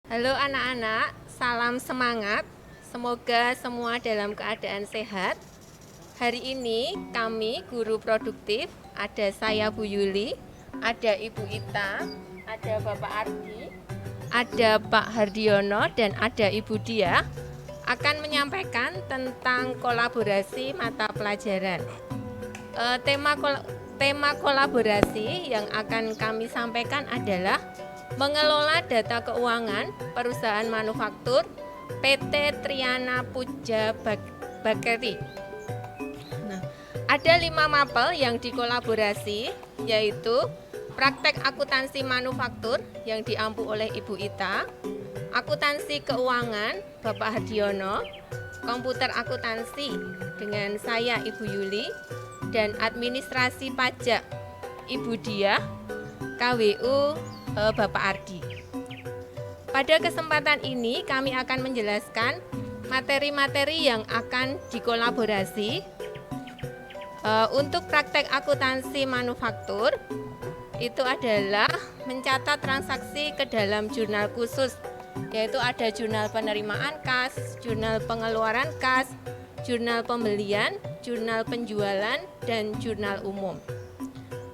Halo anak-anak, salam semangat. Semoga semua dalam keadaan sehat. Hari ini kami guru produktif, ada saya Bu Yuli, ada Ibu Ita, ada Bapak Ardi, ada Pak Hardiono, dan ada Ibu Dia akan menyampaikan tentang kolaborasi mata pelajaran. Tema kolaborasi yang akan kami sampaikan adalah mengelola data keuangan perusahaan manufaktur PT Triana Puja Bakeri. Nah, ada 5 mapel yang dikolaborasi, yaitu praktek akuntansi manufaktur yang diampu oleh Ibu Ita, akuntansi keuangan Bapak Hardiono, komputer akuntansi dengan saya Ibu Yuli, dan administrasi pajak Ibu Dia, KWU Bapak Ardi. Pada kesempatan ini kami akan menjelaskan materi-materi yang akan dikolaborasi. Untuk praktek akuntansi manufaktur itu adalah mencatat transaksi ke dalam jurnal khusus, yaitu ada jurnal penerimaan kas, jurnal pengeluaran kas, jurnal pembelian, jurnal penjualan, dan jurnal umum.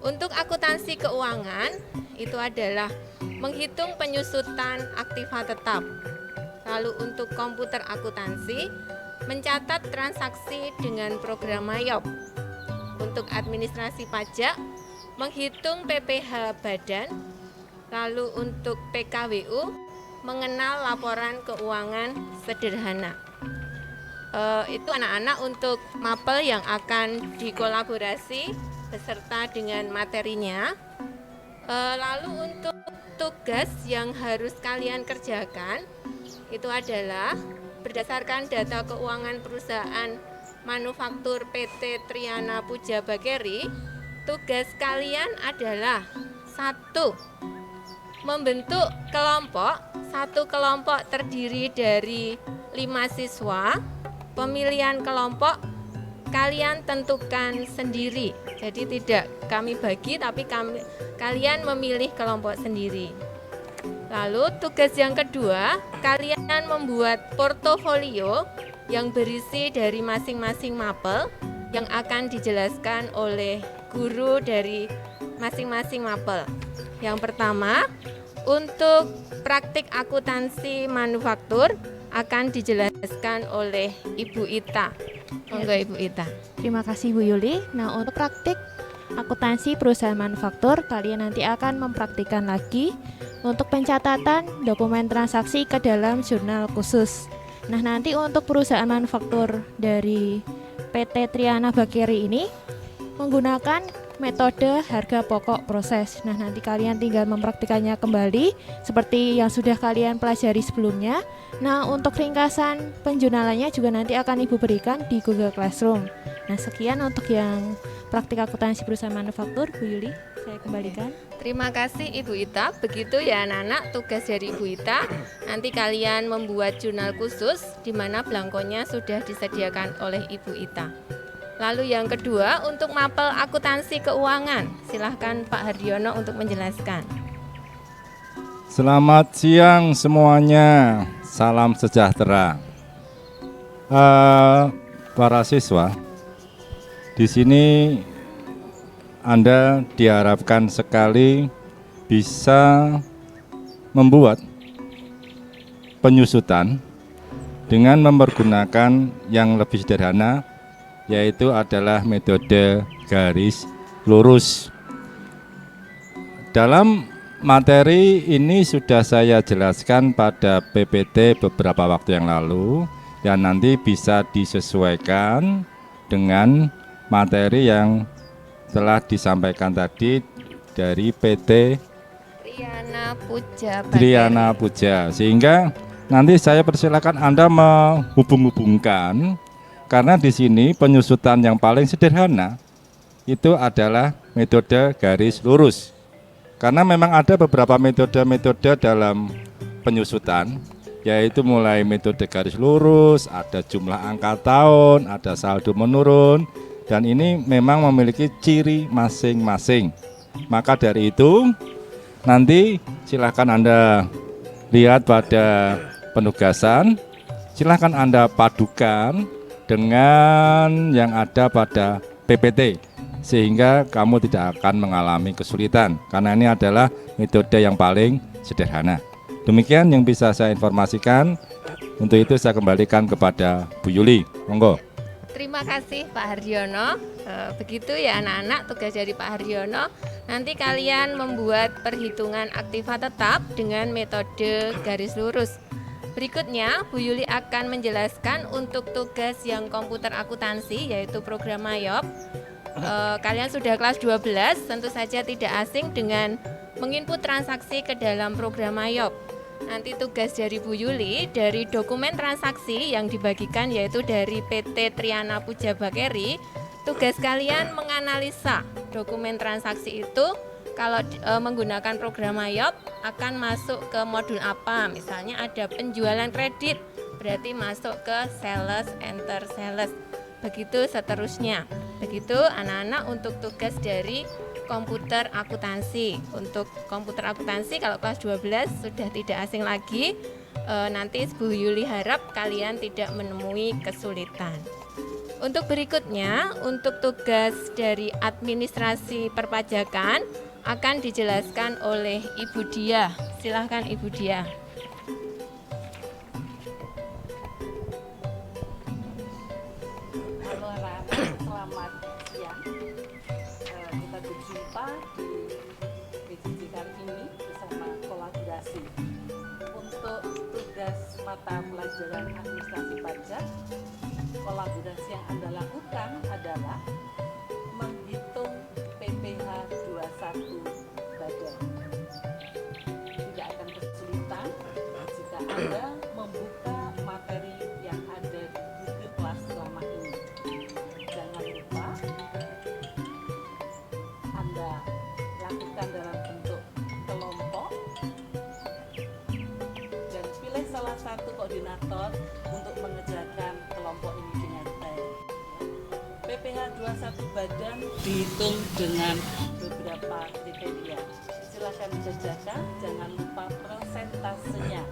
Untuk akuntansi keuangan itu adalah menghitung penyusutan aktiva tetap. Lalu untuk komputer akuntansi, mencatat transaksi dengan program Mayop. Untuk administrasi pajak, menghitung PPh badan. Lalu untuk PKWU, mengenal laporan keuangan sederhana. Itu anak-anak untuk mapel yang akan dikolaborasi beserta dengan materinya. Lalu untuk tugas yang harus kalian kerjakan itu adalah berdasarkan data keuangan perusahaan manufaktur PT Triana Puja Bakeri. Tugas kalian adalah 1. Membentuk kelompok. Satu kelompok terdiri dari 5 siswa. Pemilihan kelompok kalian tentukan sendiri, jadi tidak kami bagi, tapi kalian memilih kelompok sendiri. Lalu tugas yang kedua, kalian membuat portofolio yang berisi dari masing-masing mapel yang akan dijelaskan oleh guru dari masing-masing mapel. Yang pertama, untuk praktik akuntansi manufaktur akan dijelaskan oleh Ibu Ita. Monggo Ibu Ita. Terima kasih Bu Yuli. Nah, untuk praktik akuntansi perusahaan manufaktur, kalian nanti akan mempraktikkan lagi untuk pencatatan dokumen transaksi ke dalam jurnal khusus. Nah, nanti untuk perusahaan manufaktur dari PT Triana Bakeri ini menggunakan metode harga pokok proses. Nah, nanti kalian tinggal mempraktikannya kembali seperti yang sudah kalian pelajari sebelumnya. Nah, untuk ringkasan penjurnalannya juga nanti akan Ibu berikan di Google Classroom. Nah, sekian untuk yang praktik akuntansi perusahaan manufaktur. Bu Yuli, saya kembalikan. Terima kasih Ibu Ita. Begitu ya anak-anak, tugas dari Ibu Ita. Nanti kalian membuat jurnal khusus di mana belangkonya sudah disediakan oleh Ibu Ita. Lalu yang kedua, untuk mapel akuntansi keuangan, silahkan Pak Hardiono untuk menjelaskan. Selamat siang semuanya, salam sejahtera. Para siswa, di sini Anda diharapkan sekali bisa membuat penyusutan dengan mempergunakan yang lebih sederhana, yaitu adalah metode garis lurus. Dalam materi ini sudah saya jelaskan pada PPT beberapa waktu yang lalu, dan nanti bisa disesuaikan dengan materi yang telah disampaikan tadi dari PT Triana Puja, sehingga nanti saya persilakan Anda menghubung-hubungkan. Karena di sini penyusutan yang paling sederhana itu adalah metode garis lurus. Karena memang ada beberapa metode-metode dalam penyusutan, yaitu mulai metode garis lurus, ada jumlah angka tahun, ada saldo menurun, dan ini memang memiliki ciri masing-masing. Maka dari itu, nanti silakan Anda lihat pada penugasan, silahkan Anda padukan dengan yang ada pada PPT, sehingga kamu tidak akan mengalami kesulitan, karena ini adalah metode yang paling sederhana. Demikian yang bisa saya informasikan. Untuk itu saya kembalikan kepada Bu Yuli, monggo. Terima kasih Pak Hardiono. Begitu ya anak-anak, tugas dari Pak Hardiono. Nanti kalian membuat perhitungan aktiva tetap dengan metode garis lurus. Berikutnya Bu Yuli akan menjelaskan untuk tugas yang komputer akuntansi, yaitu program MAYOP. Kalian sudah kelas 12, tentu saja tidak asing dengan menginput transaksi ke dalam program MAYOP. Nanti tugas dari Bu Yuli, dari dokumen transaksi yang dibagikan yaitu dari PT Triana Puja Bakeri, tugas kalian menganalisa dokumen transaksi itu. Kalau menggunakan program MAYOP akan masuk ke modul apa, misalnya ada penjualan kredit, berarti masuk ke sales, enter sales, begitu seterusnya. Begitu anak-anak untuk tugas dari komputer akuntansi. Untuk komputer akuntansi kalau kelas 12 sudah tidak asing lagi. Nanti Bu Yuli harap kalian tidak menemui kesulitan. Untuk berikutnya, untuk tugas dari administrasi perpajakan akan dijelaskan oleh Ibu Dia. Silahkan Ibu Dia. Halo anak-anak, selamat siang. Kita berjumpa di PJJ kali ini bersama kolaborasi. Untuk tugas mata pelajaran administrasi pajak, kolaborasi yang Anda lakukan adalah menghitung PPh 21 badan. Tidak akan kesulitan jika Anda membuka materi yang ada di Google Class selama ini. Jangan lupa Anda lakukan dalam bentuk kelompok dan pilih salah satu koordinator untuk mengerjakan kelompok ini dengan baik. PPh 21 badan dihitung dengan beberapa kriteria. Silakan dikerjakan, jangan lupa persentasenya.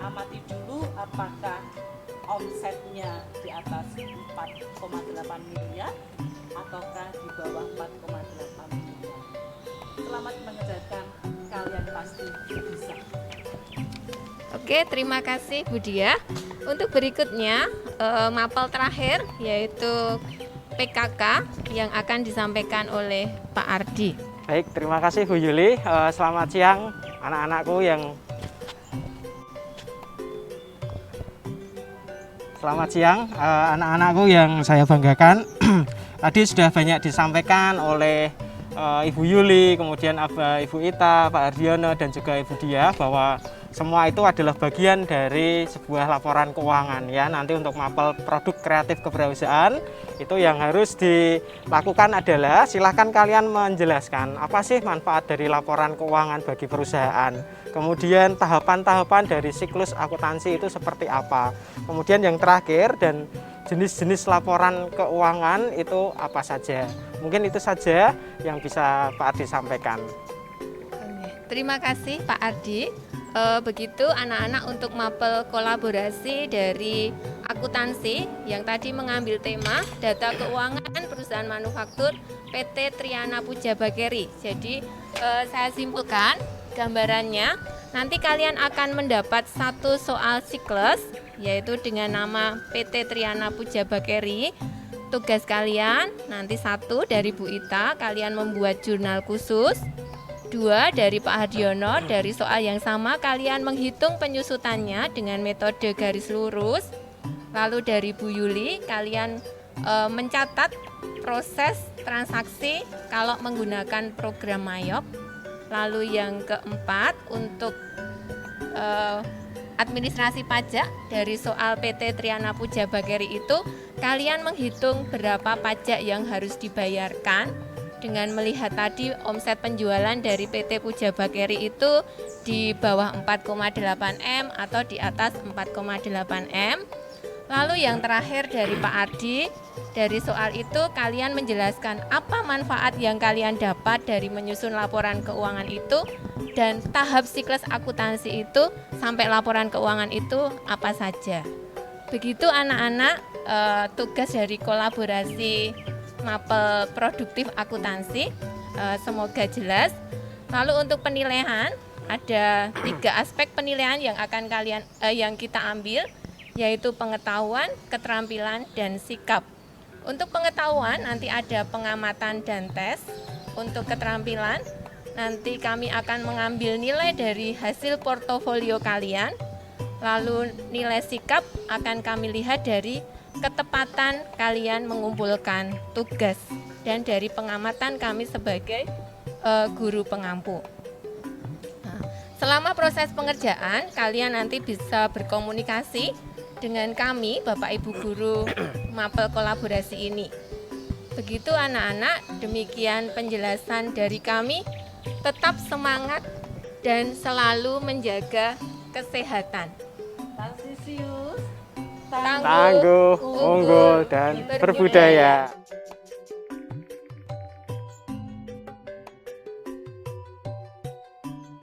Amati dulu apakah omsetnya di atas 4,8 miliar ataukah di bawah 4,8 miliar. Selamat mengerjakan, kalian pasti bisa. Oke, terima kasih Bu Dia. Untuk berikutnya, mapel terakhir yaitu PKK yang akan disampaikan oleh Pak Ardi. Baik, terima kasih Bu Yuli. Selamat siang anak-anakku yang saya banggakan. Tadi sudah banyak disampaikan oleh Ibu Yuli, kemudian Ibu Ita, Pak Hardiono, dan juga Ibu Dia bahwa semua itu adalah bagian dari sebuah laporan keuangan ya. Nanti untuk mapel produk kreatif keberhasilan itu yang harus dilakukan adalah silahkan kalian menjelaskan apa sih manfaat dari laporan keuangan bagi perusahaan. Kemudian tahapan-tahapan dari siklus akuntansi itu seperti apa. Kemudian yang terakhir dan jenis-jenis laporan keuangan itu apa saja. Mungkin itu saja yang bisa Pak Ardi sampaikan. Terima kasih Pak Ardi. Begitu anak-anak untuk mapel kolaborasi dari akuntansi yang tadi mengambil tema data keuangan perusahaan manufaktur PT Triana Puja Bakeri. Jadi saya simpulkan gambarannya, nanti kalian akan mendapat satu soal siklus yaitu dengan nama PT Triana Puja Bakeri. Tugas kalian nanti satu dari Bu Ita, kalian membuat jurnal khusus. 2 dari Pak Hardiono, dari soal yang sama kalian menghitung penyusutannya dengan metode garis lurus. Lalu dari Bu Yuli kalian mencatat proses transaksi kalau menggunakan program MAYOP. Lalu yang keempat untuk administrasi pajak dari soal PT Triana Puja Bakeri itu kalian menghitung berapa pajak yang harus dibayarkan dengan melihat tadi omset penjualan dari PT Puja Bakeri itu di bawah 4,8 M atau di atas 4,8 M. Lalu yang terakhir dari Pak Ardi, dari soal itu kalian menjelaskan apa manfaat yang kalian dapat dari menyusun laporan keuangan itu dan tahap siklus akuntansi itu sampai laporan keuangan itu apa saja. Begitu anak-anak, tugas dari kolaborasi mapel produktif akuntansi, semoga jelas. Lalu untuk penilaian ada 3 aspek penilaian yang akan yang kita ambil, yaitu pengetahuan, keterampilan, dan sikap. Untuk pengetahuan nanti ada pengamatan dan tes. Untuk keterampilan nanti kami akan mengambil nilai dari hasil portofolio kalian. Lalu nilai sikap akan kami lihat dari ketepatan kalian mengumpulkan tugas dan dari pengamatan kami sebagai guru pengampu. Nah, selama proses pengerjaan kalian nanti bisa berkomunikasi dengan kami, Bapak Ibu Guru Mapel kolaborasi ini. Begitu anak-anak, demikian penjelasan dari kami. Tetap semangat dan selalu menjaga kesehatan. Tarsisius, Tangguh, unggul, dan berbudaya.